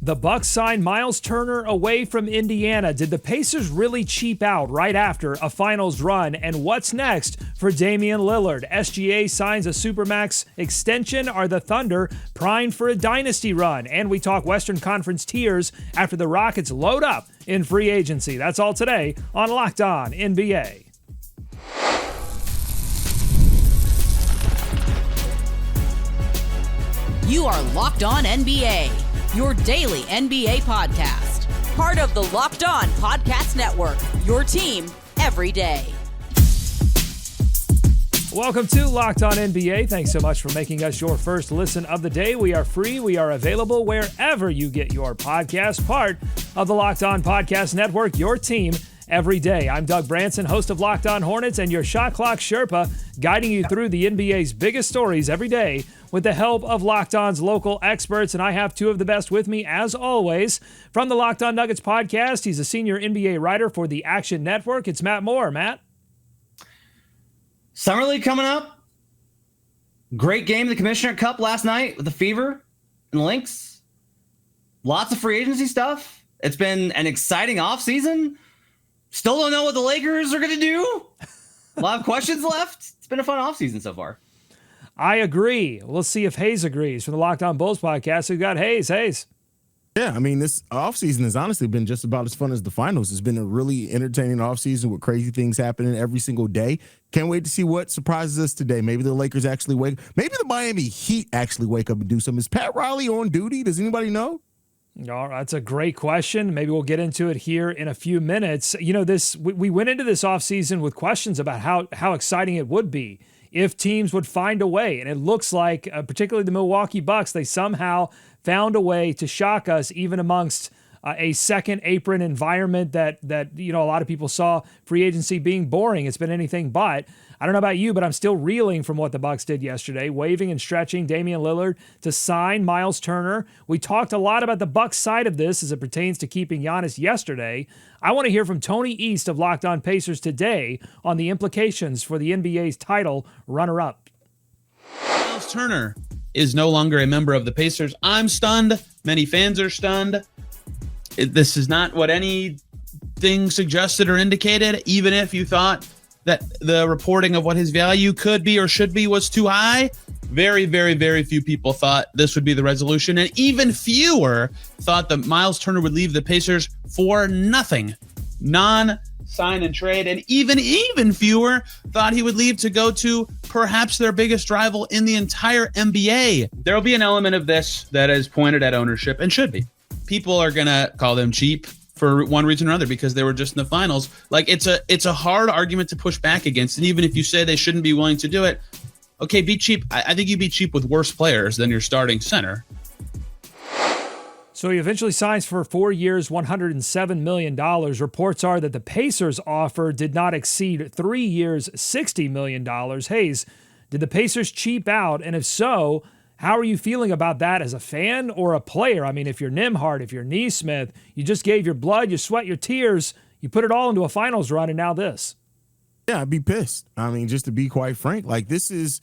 The Bucks signed Myles Turner away from Indiana. Did the Pacers really cheap out right after a finals run? And what's next for Damian Lillard? SGA signs a Supermax extension. Are the Thunder primed for a dynasty run? And we talk Western Conference tiers after the Rockets load up in free agency. That's all today on Locked On NBA. You are Locked On NBA, your daily NBA podcast. Part of the Locked On Podcast Network, your team every day. Welcome to Locked On NBA. Thanks so much for making us your first listen of the day. We are free. We are available wherever you get your podcast. Part of the Locked On Podcast Network, your team every day. I'm Doug Branson, host of Locked On Hornets and your Shot Clock Sherpa, guiding you through the NBA's biggest stories every day with the help of Locked On's local experts. And I have two of the best with me, as always. From the Locked On Nuggets podcast, he's a senior NBA writer for the Action Network. It's Matt Moore. Matt? Summer League coming up. Great game, the Commissioner Cup last night with the Fever and the Lynx. Lots of free agency stuff. It's been an exciting offseason. Still don't know what the Lakers are going to do. A lot of questions left. It's been a fun offseason so far. I agree. We'll see if Haize agrees. From the Locked On Bulls podcast, we've got Haize. Haize. Yeah, I mean, this offseason has honestly been just about as fun as the finals. It's been a really entertaining offseason with crazy things happening every single day. Can't wait to see what surprises us today. Maybe the Lakers actually wake up. Maybe the Miami Heat actually wake up and do something. Is Pat Riley on duty? Does anybody know? All right, that's a great question. Maybe we'll get into it here in a few minutes. You know, we went into this offseason with questions about how exciting it would be if teams would find a way. And it looks like, particularly the Milwaukee Bucks, they somehow found a way to shock us even amongst a second apron environment that a lot of people saw free agency being boring. It's been anything but. I don't know about you, but I'm still reeling from what the Bucks did yesterday, waving and stretching Damian Lillard to sign Myles Turner. We talked a lot about the Bucks side of this as it pertains to keeping Giannis yesterday. I want to hear from Tony East of Locked On Pacers today on the implications for the NBA's title runner-up. Myles Turner is no longer a member of the Pacers. I'm stunned. Many fans are stunned. This is not what anything suggested or indicated, even if you thought that the reporting of what his value could be or should be was too high. Very, very, very few people thought this would be the resolution, and even fewer thought that Myles Turner would leave the Pacers for nothing. Non-sign and trade, and even fewer thought he would leave to go to perhaps their biggest rival in the entire NBA. There will be an element of this that is pointed at ownership, and should be. People are going to call them cheap for one reason or another because they were just in the finals. Like, it's a hard argument to push back against. And even if you say they shouldn't be willing to do it, okay, be cheap. I think you'd be cheap with worse players than your starting center. So he eventually signs for 4 years, $107 million. Reports are that the Pacers' offer did not exceed 3 years, $60 million. Haize, did the Pacers cheap out? And if so, how are you feeling about that as a fan or a player? I mean, if you're Nembhard, if you're Neesmith, you just gave your blood, you sweat your tears, you put it all into a finals run, and now this. Yeah, I'd be pissed. I mean, just to be quite frank, like this is,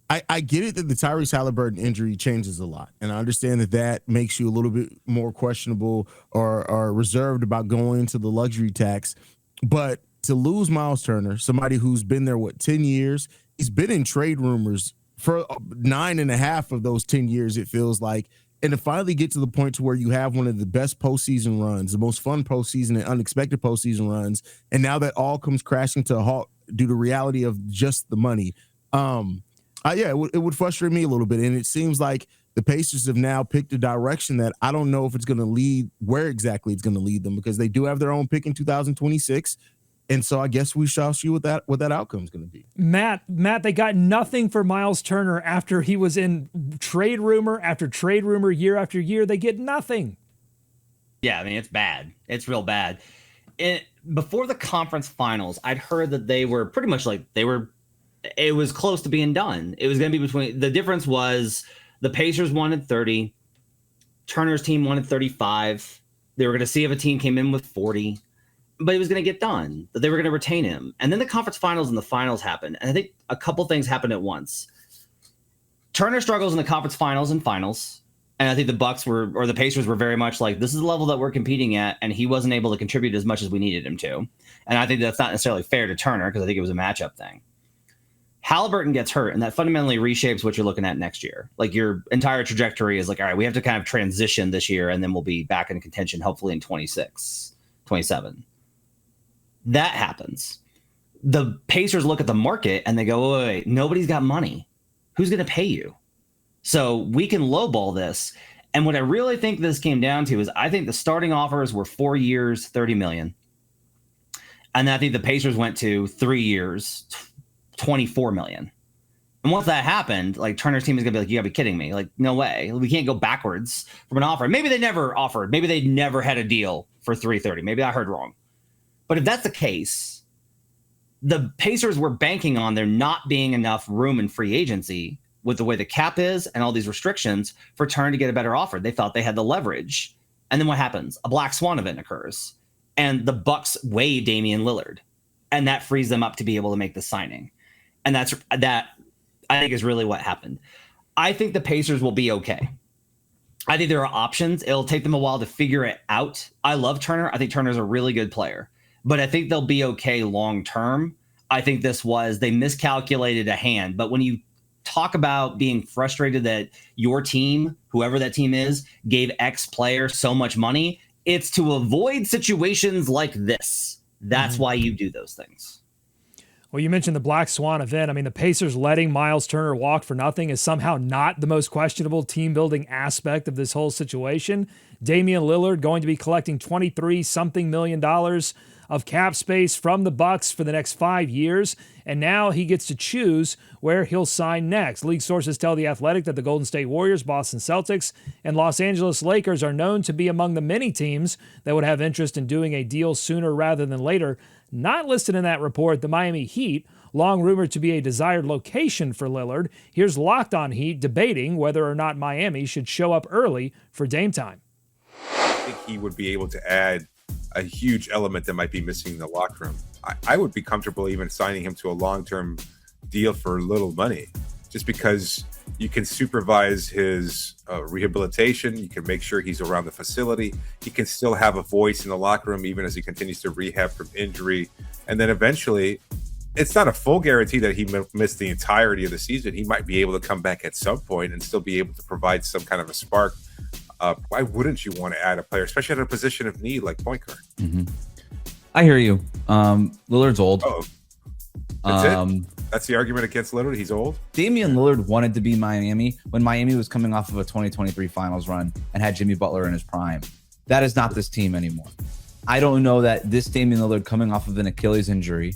I get it that the Tyrese Haliburton injury changes a lot. And I understand that makes you a little bit more questionable or reserved about going into the luxury tax. But to lose Myles Turner, somebody who's been there, 10 years, he's been in trade rumors for 9.5 of those 10 years, it feels like. And to finally get to the point to where you have one of the best postseason runs, the most fun postseason and unexpected postseason runs, and now that all comes crashing to a halt due to reality of just the money. It would frustrate me a little bit. And it seems like the Pacers have now picked a direction that I don't know if it's going to lead, where exactly it's going to lead them, because they do have their own pick in 2026. And so I guess we shall see what that outcome is going to be. Matt, they got nothing for Myles Turner after he was in trade rumor after trade rumor year after year. They get nothing. Yeah, I mean, it's bad. It's real bad. Before the conference finals, I'd heard that they were pretty much it was close to being done. It was going to be the difference was the Pacers wanted 30, Turner's team wanted 35. They were going to see if a team came in with 40. But it was going to get done, that they were going to retain him. And then the conference finals and the finals happened. And I think a couple things happened at once. Turner struggles in the conference finals and finals. And I think the Pacers were very much like, this is the level that we're competing at, and he wasn't able to contribute as much as we needed him to. And I think that's not necessarily fair to Turner, because I think it was a matchup thing. Haliburton gets hurt, and that fundamentally reshapes what you're looking at next year. Like, your entire trajectory is like, all right, we have to kind of transition this year, and then we'll be back in contention hopefully in 26, 27. That happens. The Pacers look at the market and they go, wait, nobody's got money. Who's going to pay you? So we can lowball this. And what I really think this came down to is, I think the starting offers were 4 years, $30 million. And I think the Pacers went to 3 years, $24 million. And once that happened, like, Turner's team is going to be like, you gotta be kidding me. Like, no way. We can't go backwards from an offer. Maybe they never offered. Maybe they never had a deal for $330. Maybe I heard wrong. But if that's the case, the Pacers were banking on there not being enough room in free agency with the way the cap is and all these restrictions for Turner to get a better offer. They thought they had the leverage. And then what happens? A black swan event occurs, and the Bucks waive Damian Lillard, and that frees them up to be able to make the signing. And that I think is really what happened. I think the Pacers will be okay. I think there are options. It'll take them a while to figure it out. I love Turner. I think Turner's a really good player, but I think they'll be okay long term. I think they miscalculated a hand. But when you talk about being frustrated that your team, whoever that team is, gave X player so much money, it's to avoid situations like this. That's why you do those things. Well, you mentioned the Black Swan event. I mean, the Pacers letting Myles Turner walk for nothing is somehow not the most questionable team-building aspect of this whole situation. Damian Lillard going to be collecting $23-something million of cap space from the Bucks for the next 5 years, and now he gets to choose where he'll sign next. League sources tell The Athletic that the Golden State Warriors, Boston Celtics, and Los Angeles Lakers are known to be among the many teams that would have interest in doing a deal sooner rather than later. Not listed in that report, the Miami Heat, long rumored to be a desired location for Lillard. Here's Locked On Heat debating whether or not Miami should show up early for Dame time. I think he would be able to add a huge element that might be missing in the locker room. I would be comfortable even signing him to a long-term deal for little money, just because you can supervise his rehabilitation. You can make sure he's around the facility. He can still have a voice in the locker room even as he continues to rehab from injury. And then eventually, it's not a full guarantee that he missed the entirety of the season. He might be able to come back at some point and still be able to provide some kind of a spark. Why wouldn't you want to add a player, especially at a position of need like point guard? Mm-hmm. I hear you. Lillard's old. Oh, that's it? That's the argument against Lillard. He's old. Damian Lillard wanted to be Miami when Miami was coming off of a 2023 finals run and had Jimmy Butler in his prime. That is not this team anymore. I don't know that this Damian Lillard coming off of an Achilles injury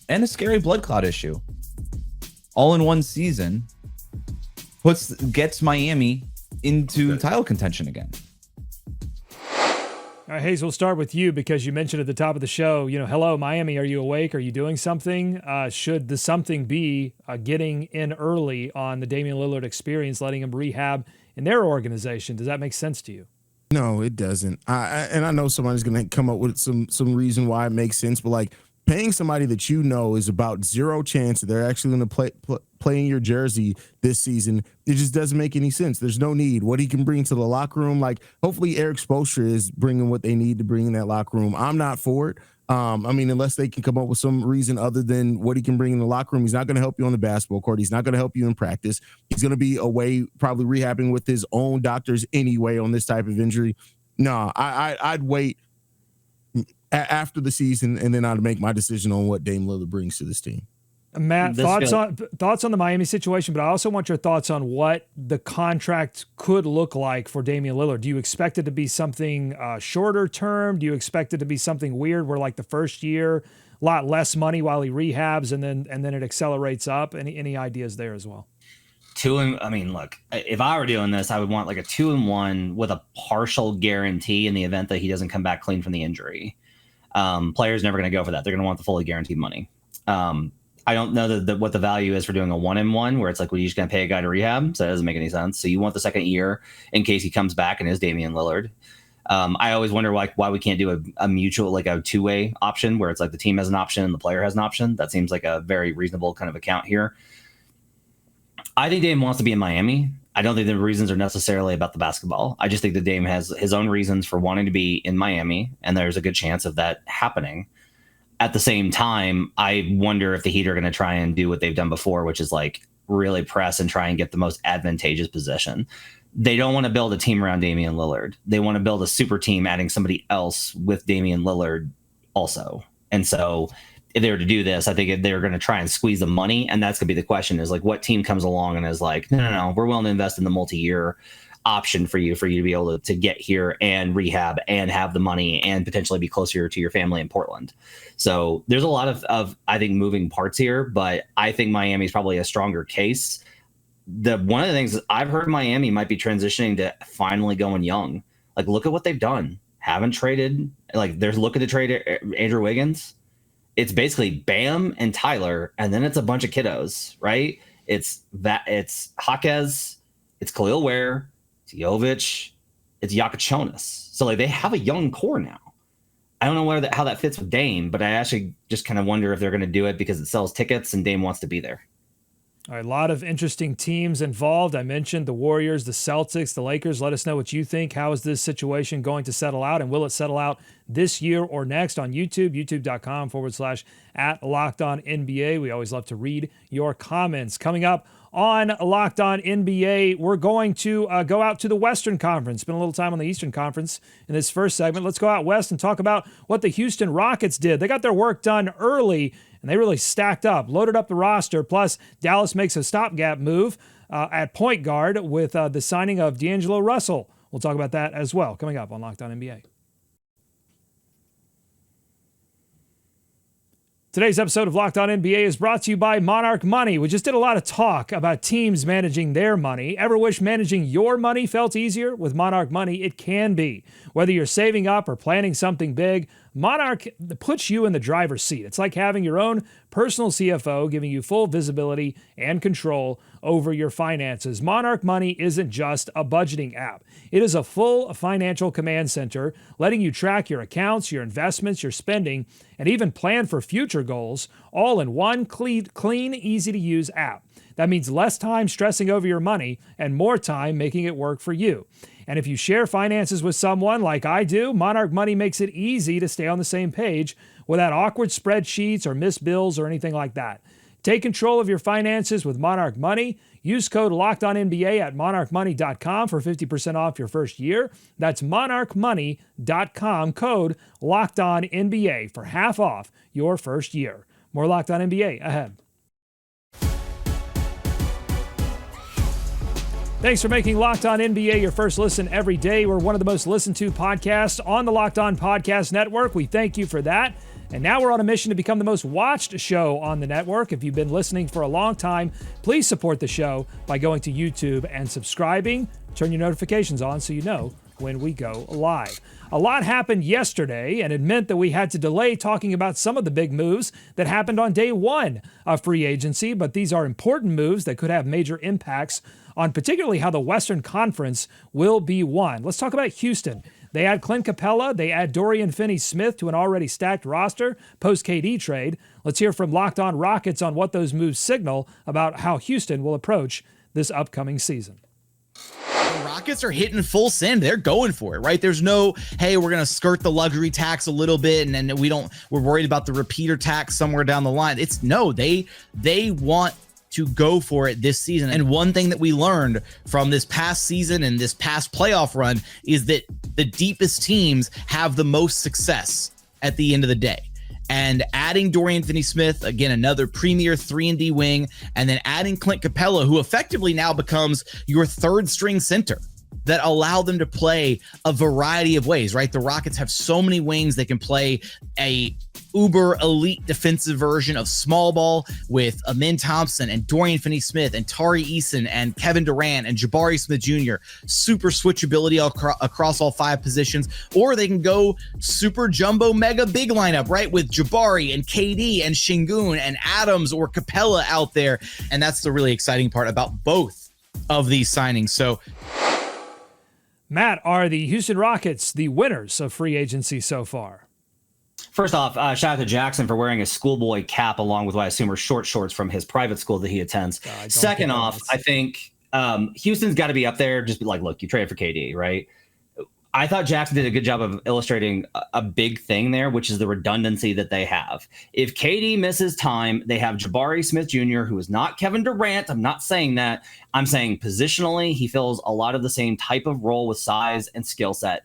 and a scary blood clot issue all in one season gets Miami into title contention again. All right, Haize, we'll start with you because you mentioned at the top of the show, hello, Miami, are you awake? Are you doing something? Should the something be getting in early on the Damian Lillard experience, letting him rehab in their organization? Does that make sense to you? No, it doesn't. And I know somebody's going to come up with some reason why it makes sense, but like paying somebody that is about zero chance that they're actually going to play in your jersey this season, it just doesn't make any sense. There's no need. What he can bring to the locker room, like hopefully Eric Spoelstra is bringing what they need to bring in that locker room. I'm not for it. Unless they can come up with some reason other than what he can bring in the locker room. He's not going to help you on the basketball court. He's not going to help you in practice. He's going to be away probably rehabbing with his own doctors anyway on this type of injury. No, I'd wait after the season, and then I'd make my decision on what Dame Lillard brings to this team. Matt, thoughts on the Miami situation, but I also want your thoughts on what the contract could look like for Damian Lillard. Do you expect it to be something shorter term? Do you expect it to be something weird where like the first year, a lot less money while he rehabs, and then it accelerates up? Any ideas there as well? Look, if I were doing this, I would want like a 2-1 with a partial guarantee in the event that he doesn't come back clean from the injury. Players never going to go for that. They're going to want the fully guaranteed money. I don't know what the value is for doing a 1-1 where it's like, well, you're just going to pay a guy to rehab. So that doesn't make any sense. So you want the second year in case he comes back and is Damian Lillard. I always wonder why we can't do a mutual, like a two-way option where it's like the team has an option and the player has an option. That seems like a very reasonable kind of account here. I think Dame wants to be in Miami. I don't think the reasons are necessarily about the basketball. I just think that Dame has his own reasons for wanting to be in Miami, and there's a good chance of that happening. At the same time, I wonder if the Heat are going to try and do what they've done before, which is like really press and try and get the most advantageous position. They don't want to build a team around Damian Lillard. They want to build a super team, adding somebody else with Damian Lillard also. And so if they were to do this, I think they're going to try and squeeze the money. And that's going to be the question, is like, what team comes along and is like, no, we're willing to invest in the multi-year option for you to be able to get here and rehab and have the money and potentially be closer to your family in Portland. So there's a lot of I think, moving parts here, but I think Miami's probably a stronger case. One of the things I've heard, Miami might be transitioning to finally going young. Like, look at what they've done. Haven't traded. Like, they're looking to trade Andrew Wiggins. It's basically Bam and Tyler, and then it's a bunch of kiddos, right? It's Haize, it's Khalil Ware, it's Jovic, it's Yakachonis. So like, they have a young core now. I don't know how that fits with Dame, but I actually just kind of wonder if they're going to do it because it sells tickets and Dame wants to be there. All right, a lot of interesting teams involved. I mentioned the Warriors, the Celtics, the Lakers. Let us know what you think. How is this situation going to settle out? And will it settle out this year or next on YouTube? YouTube.com/@LockedOnNBA. We always love to read your comments. Coming up on Locked On NBA, we're going to go out to the Western Conference. Spend a little time on the Eastern Conference in this first segment. Let's go out west and talk about what the Houston Rockets did. They got their work done early, and they really stacked up, loaded up the roster. Plus, Dallas makes a stopgap move at point guard with the signing of D'Angelo Russell. We'll talk about that as well coming up on Locked On NBA. Today's episode of Locked On NBA is brought to you by Monarch Money. We just did a lot of talk about teams managing their money. Ever wish managing your money felt easier? With Monarch Money, it can be. Whether you're saving up or planning something big, Monarch puts you in the driver's seat. It's like having your own personal CFO, giving you full visibility and control over your finances. Monarch Money isn't just a budgeting app. It is a full financial command center, letting you track your accounts, your investments, your spending, and even plan for future goals, all in one clean, easy-to-use app. That means less time stressing over your money and more time making it work for you. And if you share finances with someone like I do, Monarch Money makes it easy to stay on the same page without awkward spreadsheets or missed bills or anything like that. Take control of your finances with Monarch Money. Use code LOCKEDONNBA at monarchmoney.com for 50% off your first year. That's monarchmoney.com, code LOCKEDONNBA for half off your first year. More Locked On NBA ahead. Thanks for making Locked On NBA your first listen every day. We're one of the most listened to podcasts on the Locked On Podcast Network. We thank you for that. And now we're on a mission to become the most watched show on the network. If you've been listening for a long time, please support the show by going to YouTube and subscribing. Turn your notifications on so you know when we go live. A lot happened yesterday, and it meant that we had to delay talking about some of the big moves that happened on day one of free agency, but these are important moves that could have major impacts on particularly how the Western Conference will be won. Let's talk about Houston. They add Clint Capela. They add Dorian Finney-Smith to an already stacked roster post-KD trade. Let's hear from Locked On Rockets on what those moves signal about how Houston will approach this upcoming season. The Rockets are hitting full send. They're going for it, right? There's no, hey, we're going to skirt the luxury tax a little bit and then we're worried about the repeater tax somewhere down the line. It's no, they want to go for it this season. And one thing that we learned from this past season and this past playoff run is that the deepest teams have the most success at the end of the day. And adding Dorian Finney-Smith, again, another premier 3-and-D wing, and then adding Clint Capela, who effectively now becomes your third string center, that allow them to play a variety of ways, right? The Rockets have so many wings. They can play a uber elite defensive version of small ball with Amin Thompson and Dorian Finney-Smith and Tari Eason and Kevin Durant and Jabari Smith Jr. Super switchability across all five positions. Or they can go super jumbo mega big lineup, right? With Jabari and KD and Şengün and Adams or Capela out there. And that's the really exciting part about both of these signings. So Matt, are the Houston Rockets the winners of free agency so far? First off, shout out to Jackson for wearing a schoolboy cap along with what I assume are short shorts from his private school that he attends. Second off, I think Houston's got to be up there. Just be like, look, you traded for KD, right? I thought Jackson did a good job of illustrating a big thing there, which is the redundancy that they have. If KD misses time, they have Jabari Smith Jr., who is not Kevin Durant. I'm not saying that. I'm saying positionally, he fills a lot of the same type of role with size and skill set.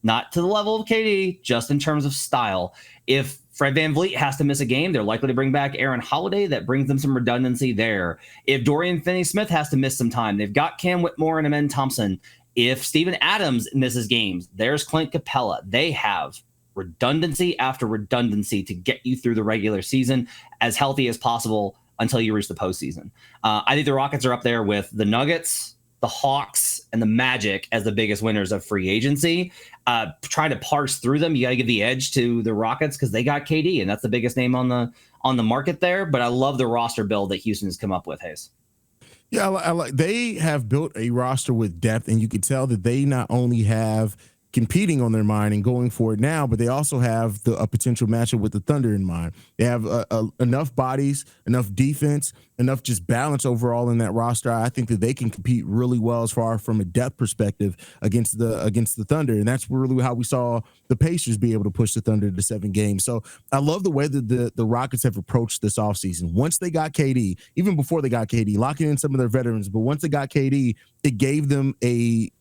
Not to the level of KD, just in terms of style. If Fred VanVleet has to miss a game, they're likely to bring back Aaron Holiday. That brings them some redundancy there. If Dorian Finney-Smith has to miss some time, they've got Cam Whitmore and Amen Thompson. If Steven Adams misses games, there's Clint Capela. They have redundancy after redundancy to get you through the regular season as healthy as possible until you reach the postseason. I think the Rockets are up there with the Nuggets, the Hawks, and the Magic as the biggest winners of free agency. Trying to parse through them, you got to give the edge to the Rockets because they got KD, and that's the biggest name on the market there. But I love the roster build that Houston has come up with, Haize. Yeah, I like they have built a roster with depth, and you can tell that they not only have competing on their mind and going for it now, but they also have a potential matchup with the Thunder in mind. They have enough bodies, enough defense, enough just balance overall in that roster. I think that they can compete really well as far from a depth perspective against the Thunder, and that's really how we saw the Pacers be able to push the Thunder to 7 games. So I love the way that the Rockets have approached this offseason. Once they got KD, even before they got KD, locking in some of their veterans, but once they got KD, it gave them a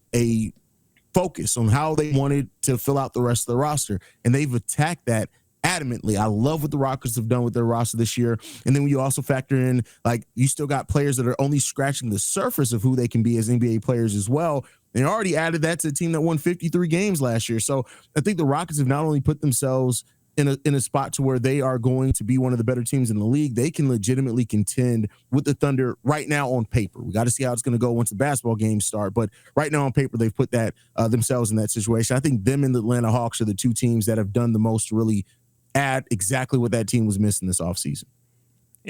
focus on how they wanted to fill out the rest of the roster, and they've attacked that adamantly. I love what the Rockets have done with their roster this year. And then when you also factor in, like, you still got players that are only scratching the surface of who they can be as NBA players as well. They already added that to a team that won 53 games last year. So I think the Rockets have not only put themselves in a spot to where they are going to be one of the better teams in the league, they can legitimately contend with the Thunder right now on paper. We got to see how it's going to go once the basketball games start. But right now on paper, they've put that themselves in that situation. I think them and the Atlanta Hawks are the two teams that have done the most to really add exactly what that team was missing this offseason.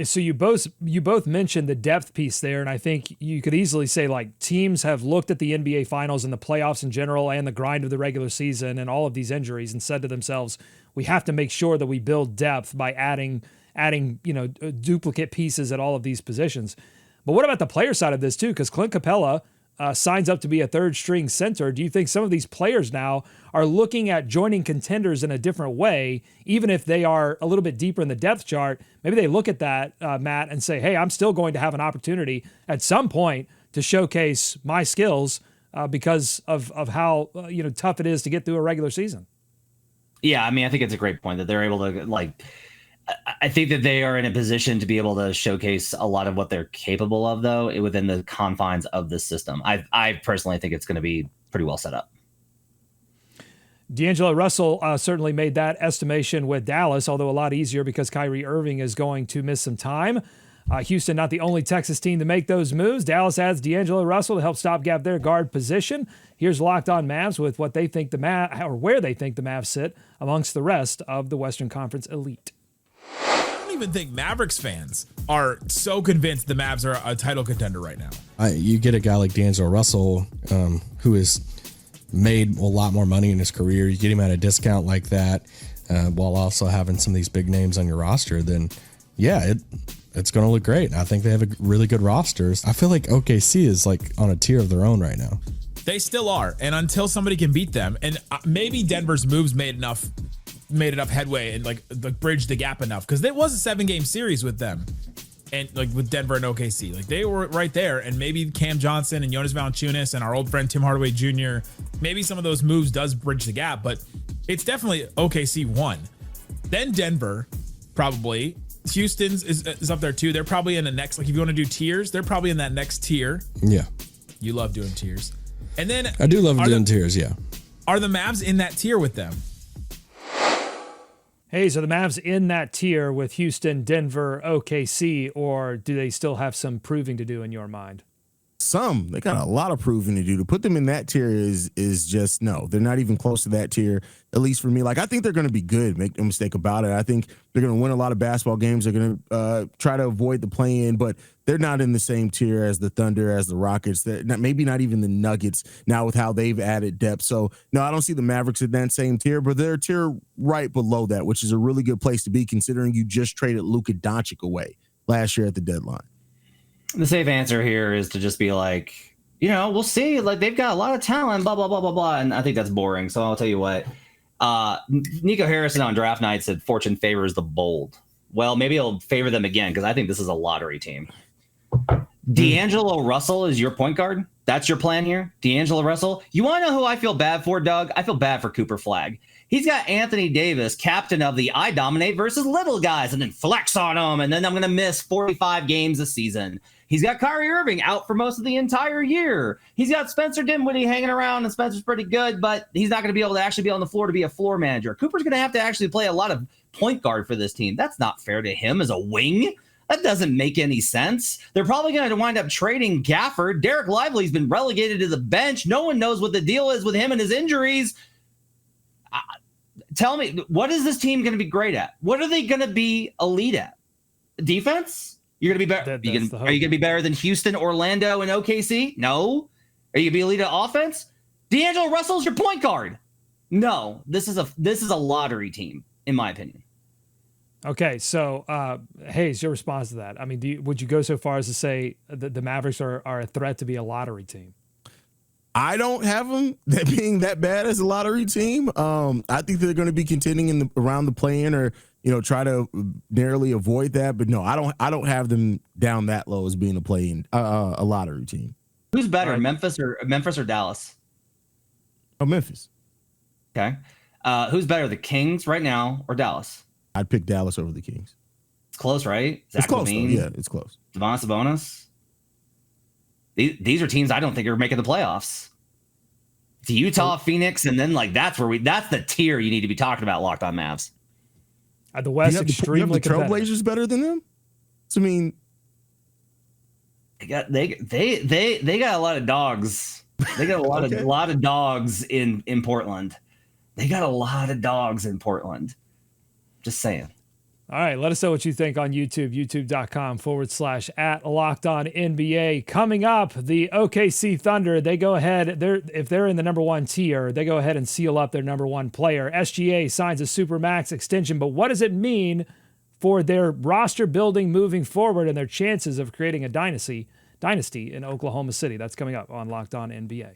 So you both mentioned the depth piece there, and I think you could easily say, like, teams have looked at the NBA Finals and the playoffs in general and the grind of the regular season and all of these injuries and said to themselves, we have to make sure that we build depth by adding duplicate pieces at all of these positions. But what about the player side of this too? Because Clint Capela signs up to be a third-string center. Do you think some of these players now are looking at joining contenders in a different way, even if they are a little bit deeper in the depth chart? Maybe they look at that, Matt, and say, hey, I'm still going to have an opportunity at some point to showcase my skills because of how tough it is to get through a regular season. Yeah, I mean, I think it's a great point that they're able to, like, I think that they are in a position to be able to showcase a lot of what they're capable of, though, within the confines of the system. I personally think it's going to be pretty well set up. D'Angelo Russell certainly made that estimation with Dallas, although a lot easier because Kyrie Irving is going to miss some time. Houston, not the only Texas team to make those moves. Dallas adds D'Angelo Russell to help stopgap their guard position. Here's Locked On Mavs with what they think the Mavs, or where they think the Mavs sit amongst the rest of the Western Conference elite. I don't even think Mavericks fans are so convinced the Mavs are a title contender right now. You get a guy like D'Angelo Russell, who has made a lot more money in his career. You get him at a discount like that, while also having some of these big names on your roster, then yeah, it's going to look great. I think they have a really good roster. I feel like OKC is like on a tier of their own right now. They still are, and until somebody can beat them, and maybe Denver's moves made enough headway and like bridged the gap enough, because it was a 7-game series with them, and like with Denver and OKC, like they were right there. And maybe Cam Johnson and Jonas Valanciunas and our old friend Tim Hardaway Jr., maybe some of those moves does bridge the gap, but it's definitely OKC 1, then Denver, probably. Houston's is up there too. They're probably in the next, like if you want to do tiers, they're probably in that next tier. Yeah. You love doing tiers. And then I do love doing tiers, yeah. Are the Mavs in that tier with them? Hey, so the Mavs in that tier with Houston, Denver, OKC, or do they still have some proving to do in your mind? They got a lot of proving to do. To put them in that tier is just no. They're not even close to that tier, at least for me. Like, I think they're going to be good. Make no mistake about it. I think they're going to win a lot of basketball games. They're going to try to avoid the play-in, but they're not in the same tier as the Thunder, as the Rockets. They're maybe not even the Nuggets now with how they've added depth. So, no, I don't see the Mavericks in that same tier, but they're a tier right below that, which is a really good place to be considering you just traded Luka Doncic away last year at the deadline. The safe answer here is to just be like, we'll see. Like, they've got a lot of talent, blah, blah, blah, blah, blah. And I think that's boring. So I'll tell you what. Nico Harrison on draft night said fortune favors the bold. Well, maybe it'll favor them again because I think this is a lottery team. D'Angelo Russell is your point guard. That's your plan here? D'Angelo Russell? You want to know who I feel bad for, Doug? I feel bad for Cooper Flagg. He's got Anthony Davis, captain of the I dominate versus little guys, and then flex on them, and then I'm going to miss 45 games a season. He's got Kyrie Irving out for most of the entire year. He's got Spencer Dinwiddie hanging around, and Spencer's pretty good, but he's not going to be able to actually be on the floor to be a floor manager. Cooper's going to have to actually play a lot of point guard for this team. That's not fair to him as a wing. That doesn't make any sense. They're probably going to wind up trading Gafford. Derek Lively's been relegated to the bench. No one knows what the deal is with him and his injuries. Tell me, what is this team going to be great at? What are they going to be elite at? Defense? You're going to be better. Are you going to be better than Houston, Orlando, and OKC? No. Are you going to be elite at offense? D'Angelo Russell's your point guard. No. This is a lottery team, in my opinion. Okay, so Haize, your response to that? I mean, would you go so far as to say that the Mavericks are a threat to be a lottery team? I don't have them being that bad as a lottery team. I think they're going to be contending around the play-in, or try to narrowly avoid that. But no, I don't have them down that low as being a play-in, a lottery team. Who's better, Memphis or Dallas? Oh, Memphis. Okay. Who's better, the Kings right now or Dallas? I'd pick Dallas over the Kings. It's close, right? It's close. Yeah, it's close. Domantas Sabonis. These are teams I don't think are making the playoffs. It's Utah, Phoenix, and then that's the tier you need to be talking about. Locked On Mavs. The West extremely competitive. Trailblazers better than them. So, I mean, they got a lot of dogs. They got a lot of lot of dogs in Portland. They got a lot of dogs in Portland. Just saying. All right, let us know what you think on YouTube, youtube.com/@LockedOnNBA. Coming up, the OKC Thunder, they go ahead, if they're in the number one tier, they go ahead and seal up their number one player. SGA signs a Supermax extension, but what does it mean for their roster building moving forward and their chances of creating a dynasty in Oklahoma City? That's coming up on Locked On NBA.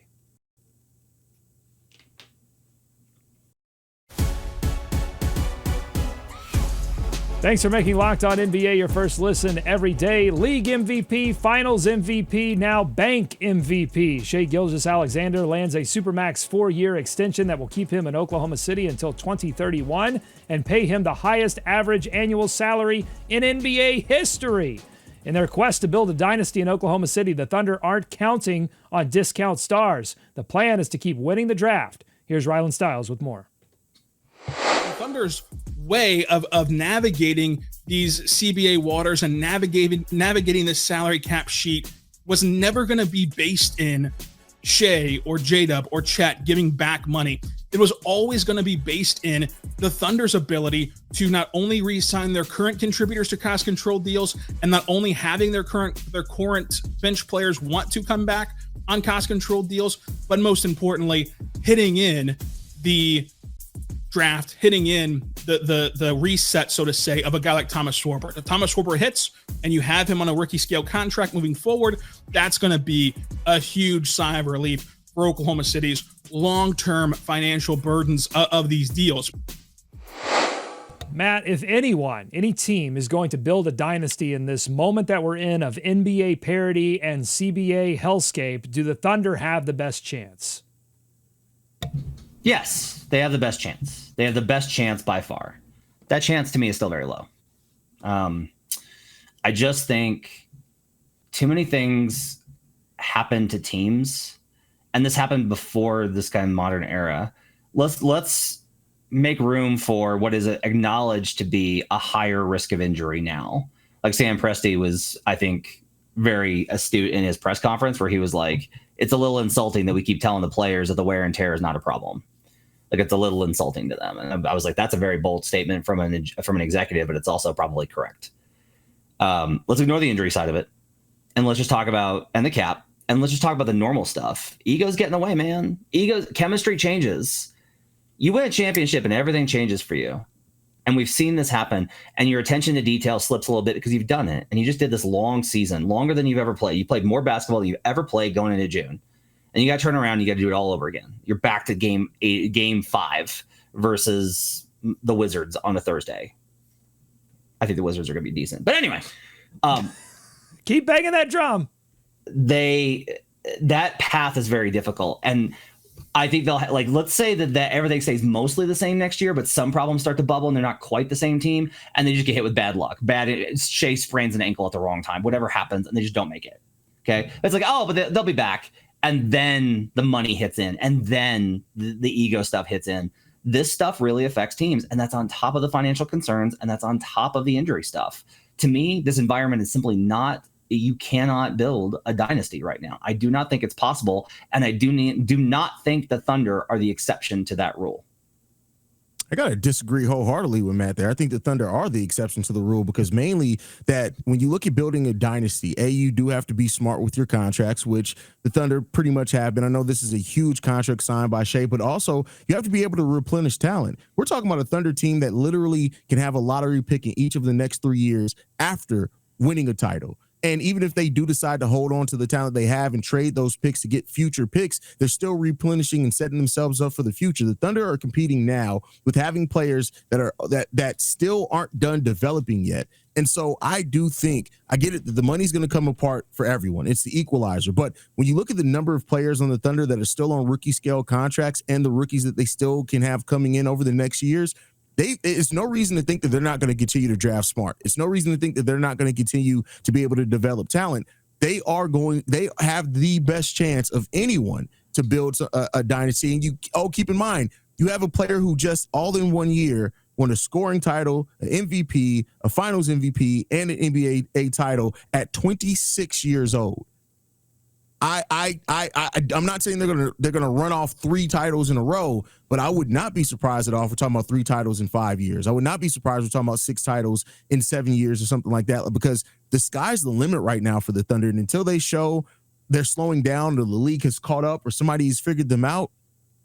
Thanks for making Locked On NBA your first listen every day. League MVP, Finals MVP, now Bank MVP. Shai Gilgeous-Alexander lands a Supermax 4-year extension that will keep him in Oklahoma City until 2031 and pay him the highest average annual salary in NBA history. In their quest to build a dynasty in Oklahoma City, the Thunder aren't counting on discount stars. The plan is to keep winning the draft. Here's Rylan Stiles with more. The Thunder's way of navigating these CBA waters and navigating this salary cap sheet was never going to be based in Shai or J-Dub or Chet giving back money. It was always going to be based in the Thunder's ability to not only re-sign their current contributors to cost control deals and not only having their current bench players want to come back on cost control deals, but most importantly, hitting in the draft, hitting in the reset, so to say, of a guy like Thomas Schwarber. If Thomas Schwarber hits and you have him on a rookie scale contract moving forward, that's going to be a huge sigh of relief for Oklahoma City's long-term financial burdens of these deals. Matt, if any team is going to build a dynasty in this moment that we're in of NBA parity and CBA hellscape, do the Thunder have the best chance? Yes, they have the best chance. They have the best chance by far. That chance to me is still very low. I just think too many things happen to teams, and this happened before this kind of modern era. Let's make room for what is acknowledged to be a higher risk of injury now. Like Sam Presti was, I think, very astute in his press conference where he was like, it's a little insulting that we keep telling the players that the wear and tear is not a problem. Like, it's a little insulting to them. And I was like, that's a very bold statement from an executive, but it's also probably correct. Let's ignore the injury side of it. And let's just talk about, and the cap, and let's just talk about the normal stuff. Egos get in the way, man. Chemistry changes. You win a championship and everything changes for you. And we've seen this happen, and your attention to detail slips a little bit because you've done it. And you just did this long season, longer than you've ever played. You played more basketball than you've ever played going into June. And you got to turn around, you got to do it all over again. You're back to game 5 versus the Wizards on a Thursday. I think the Wizards are going to be decent. But anyway, keep banging that drum. That path is very difficult. And I think they'll let's say that everything stays mostly the same next year, but some problems start to bubble and they're not quite the same team. And they just get hit with bad luck. Shea sprains an ankle at the wrong time, whatever happens, and they just don't make it. Okay. It's like, oh, but they'll be back. And then the money hits in, and then the ego stuff hits in. This stuff really affects teams, and that's on top of the financial concerns, and that's on top of the injury stuff. To me, this environment is simply not. You cannot build a dynasty right now. I do not think it's possible, and I do not think the Thunder are the exception to that rule. I got to disagree wholeheartedly with Matt there. I think the Thunder are the exception to the rule because mainly that when you look at building a dynasty, you do have to be smart with your contracts, which the Thunder pretty much have been. I know this is a huge contract signed by Shea, but also you have to be able to replenish talent. We're talking about a Thunder team that literally can have a lottery pick in each of the next 3 years after winning a title. And even if they do decide to hold on to the talent they have and trade those picks to get future picks, they're still replenishing and setting themselves up for the future. The Thunder are competing now with having players that still aren't done developing yet. And so I do think, I get it, that the money's going to come apart for everyone. It's the equalizer. But when you look at the number of players on the Thunder that are still on rookie scale contracts and the rookies that they still can have coming in over the next years, it's no reason to think that they're not going to continue to draft smart. It's no reason to think that they're not going to continue to be able to develop talent. They have the best chance of anyone to build a dynasty. And keep in mind, you have a player who just all in 1 year won a scoring title, an MVP, a finals MVP, and an NBA title at 26 years old. I'm not saying they're gonna run off 3 titles in a row, but I would not be surprised at all if we're talking about 3 titles in 5 years. I would not be surprised if we're talking about 6 titles in 7 years or something like that, because the sky's the limit right now for the Thunder. And until they show they're slowing down or the league has caught up or somebody's figured them out,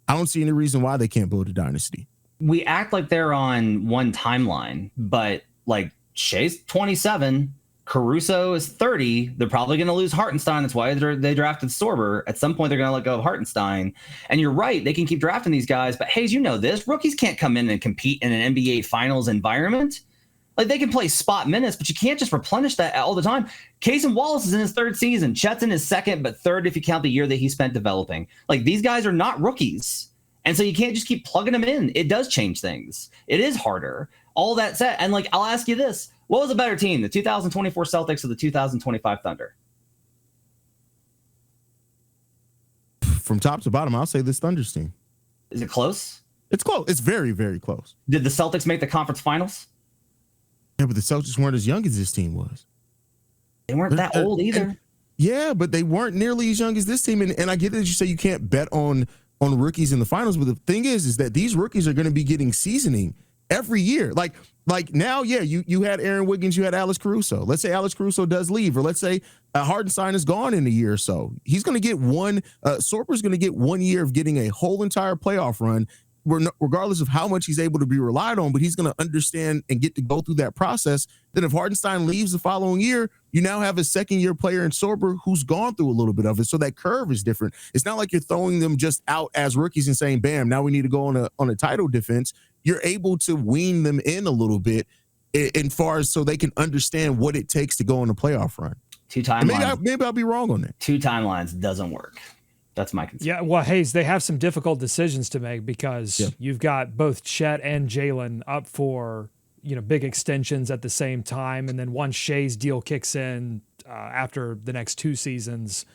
I don't see any reason why they can't build a dynasty. We act like they're on one timeline, but like Shea's 27. Caruso is 30. They're probably going to lose Hartenstein. That's why they drafted Sorber. At some point, they're going to let go of Hartenstein. And you're right. They can keep drafting these guys. But Haize, you know this. Rookies can't come in and compete in an NBA Finals environment. Like, they can play spot minutes, but you can't just replenish that all the time. Cason Wallace is in his 3rd season. Chet's in his 2nd, but 3rd if you count the year that he spent developing. Like, these guys are not rookies. And so you can't just keep plugging them in. It does change things. It is harder. All that said, and like, I'll ask you this. What was a better team, the 2024 Celtics or the 2025 Thunder? From top to bottom, I'll say this Thunder's team. Is it close? It's close. It's very, very close. Did the Celtics make the conference finals? Yeah, but the Celtics weren't as young as this team was. They weren't that old either. Yeah, but they weren't nearly as young as this team. And I get that you say you can't bet on rookies in the finals, but the thing is that these rookies are going to be getting seasoning every year. Like now, yeah, you had Aaron Wiggins, you had Alex Caruso. Let's say Alex Caruso does leave, or let's say Hartenstein is gone in a year or so. He's going to get Sorper's going to get 1 year of getting a whole entire playoff run, regardless of how much he's able to be relied on, but he's going to understand and get to go through that process. Then if Hartenstein leaves the following year, you now have a 2nd-year player in Sorber who's gone through a little bit of it. So that curve is different. It's not like you're throwing them just out as rookies and saying, bam, now we need to go on a title defense. You're able to wean them in a little bit in far as so they can understand what it takes to go on a playoff run. 2 timelines. Maybe I'll be wrong on that. 2 timelines doesn't work. That's my concern. Yeah, well, Haize, they have some difficult decisions to make because you've got both Chet and Jalen up for big extensions at the same time, and then once Shea's deal kicks in after the next 2 seasons,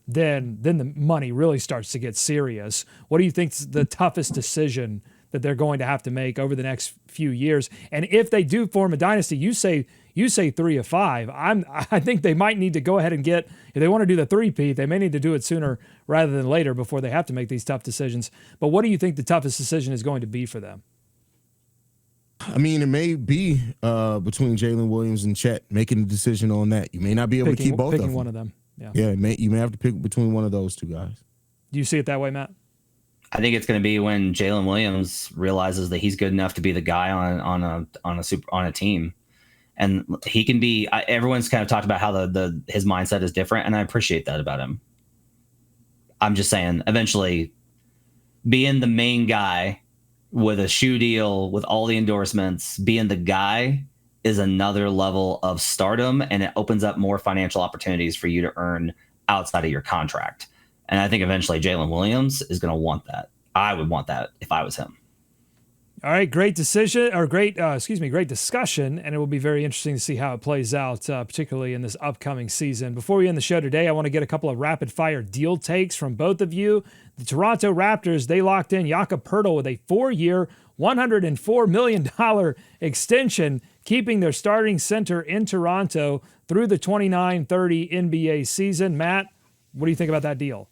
then the money really starts to get serious. What do you think's the toughest decision that they're going to have to make over the next few years? And if they do form a dynasty, you say 3 of 5. I think they might need to go ahead and if they want to do the 3-peat, they may need to do it sooner rather than later before they have to make these tough decisions. But what do you think the toughest decision is going to be for them? I mean, it may be between Jalen Williams and Chet making a decision on that. You may not be able to keep both of them. Picking one of them. Yeah. Yeah, you may have to pick between one of those 2 guys. Do you see it that way, Matt? I think it's going to be when Jalen Williams realizes that he's good enough to be the guy on a team, and he can be. Everyone's kind of talked about how his mindset is different, and I appreciate that about him. I'm just saying, eventually, being the main guy with a shoe deal, with all the endorsements, being the guy is another level of stardom, and it opens up more financial opportunities for you to earn outside of your contract. And I think eventually Jalen Williams is going to want that. I would want that if I was him. All right, great decision, or great discussion, and it will be very interesting to see how it plays out, particularly in this upcoming season. Before we end the show today, I want to get a couple of rapid-fire deal takes from both of you. The Toronto Raptors, they locked in Jakob Poeltl with a 4-year, $104 million extension, keeping their starting center in Toronto through the 29-30 NBA season. Matt, what do you think about that deal?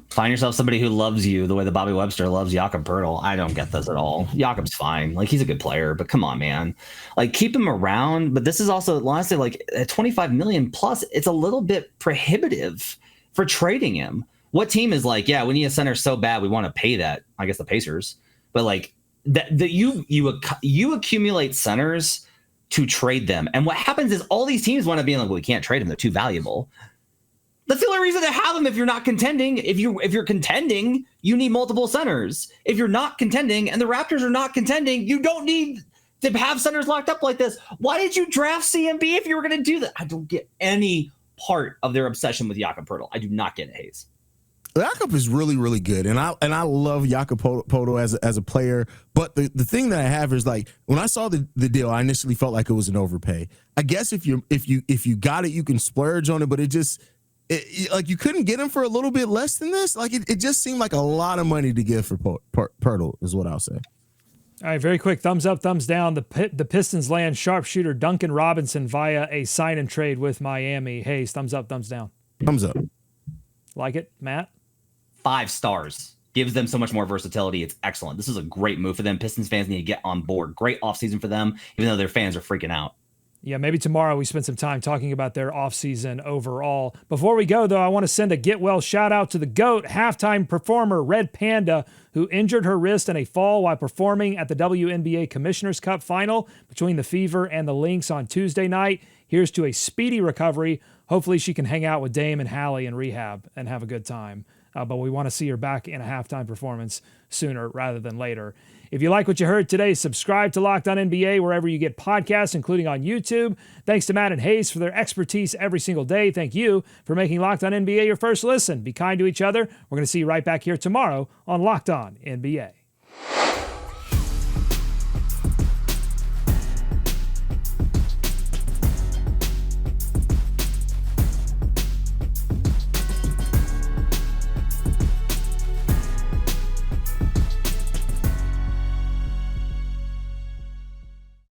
Find yourself somebody who loves you the way that Bobby Webster loves Jakob Poeltl. I don't get this at all. Jakob's fine. Like, he's a good player, but come on, man. Like, keep him around. But this is also, honestly, like at $25 million plus, it's a little bit prohibitive for trading him. What team is like, yeah, we need a center so bad we want to pay that? I guess the Pacers. But like you accumulate centers to trade them. And what happens is all these teams want to be like, well, we can't trade them. They're too valuable. That's the only reason to have them if you're not contending. If you're contending, you need multiple centers. If you're not contending and the Raptors are not contending, you don't need to have centers locked up like this. Why did you draft CMB if you were going to do that? I don't get any part of their obsession with Jakob Poeltl. I do not get it, Haize. Jakob is really, really good, and I love Jakob Poeltl as a player. But the thing that I have is, like, when I saw the deal, I initially felt like it was an overpay. I guess if you got it, you can splurge on it, but like, you couldn't get him for a little bit less than this. Like, it just seemed like a lot of money to give for Poeltl is what I'll say. All right, very quick thumbs up, thumbs down. The Pistons land sharpshooter Duncan Robinson via a sign and trade with Miami. Haize, thumbs up, thumbs down. Thumbs up. Like it, Matt? 5 stars. Gives them so much more versatility. It's excellent. This is a great move for them. Pistons fans need to get on board. Great offseason for them, even though their fans are freaking out. Yeah, maybe tomorrow we spend some time talking about their offseason overall. Before we go, though, I want to send a get well shout out to the GOAT halftime performer, Red Panda, who injured her wrist in a fall while performing at the WNBA Commissioner's Cup final between the Fever and the Lynx on Tuesday night. Here's to a speedy recovery. Hopefully she can hang out with Dame and Hallie in rehab and have a good time. But we want to see her back in a halftime performance sooner rather than later. If you like what you heard today, subscribe to Locked On NBA wherever you get podcasts, including on YouTube. Thanks to Matt and Haize for their expertise every single day. Thank you for making Locked On NBA your first listen. Be kind to each other. We're going to see you right back here tomorrow on Locked On NBA.